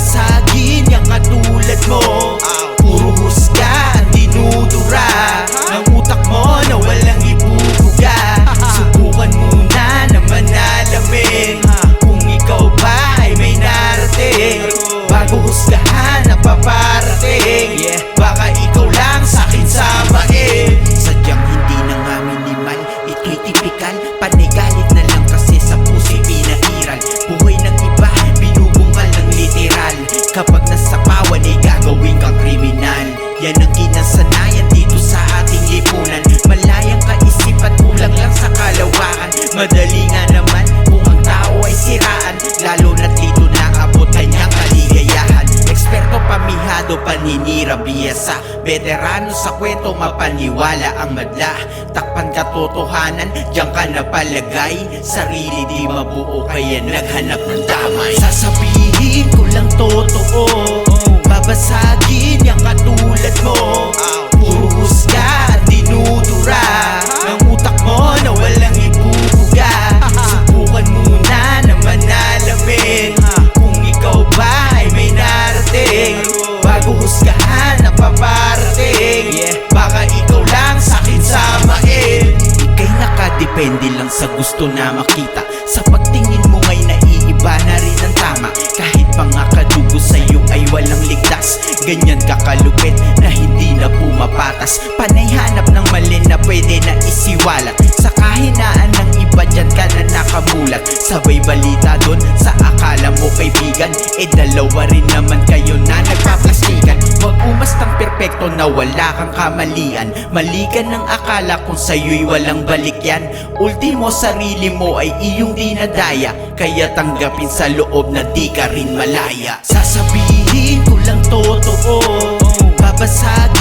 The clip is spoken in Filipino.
babasagin yung katulad mo. Puro husga ang dinudura ng utak mo na walang ibubuga. Subukan muna na manalamin kung ikaw ba ay may narating, bago husgahan ang paparating. Baka ikaw lang sa'kin samain. Sadyang hindi na nga minimal, ito'y tipikal. Panigalit na lang kasi sa puso'y pinahiral. Buhay ng iba, binubungkal ng literal. Kapag nasapawan ay gagawin kang kriminal. Yan ang kinasanayan dito sa ating lipunan. Malayang kaisipan, kulang lang sa kalawakan. Madali nga naman kung ang tao ay siraan, lalo na't dito naabot kanyang kaligayahan. Eksperto, pamihado, paninira, biyasa, veterano sa kwento, mapaniwala ang madla. Takpan katotohanan, diyan ka napalagay. Sarili di mabuo kaya naghanap ng damay. Sasabihin ko lang totoo, babasagin yung katulad mo. Puro husga at dinudura ng utak mo na walang ibubuga. Subukan muna na manalamin kung ikaw ba ay may narating, bago husgahan ang paparating. Baka ikaw lang sa'kin samain. Ika'y nakadepende lang sa gusto na makita. Sa pagtingin mo nga'y naiiba na rin ang tama. Kahit pa nga kadugo sa'yo ay walang ligtas. Ganyan kakalupit na hindi na pumapatas. Panay hanap ng mali na pwede na isiwalat. Sa kahinaan ng iba dyan ka na nakamulat. Sabay balita dun sa akala mo kaibigan, dalawa rin naman kayo na nagpaplastikan. Huwag umastang perpekto na wala kang kamalian. Mali ka ng akala kung sa'yo'y walang balik yan. Ultimo sarili mo ay iyong dinadaya, kaya tanggapin sa loob na di ka rin malaya. Sasabihin ko lang totoo, babasagin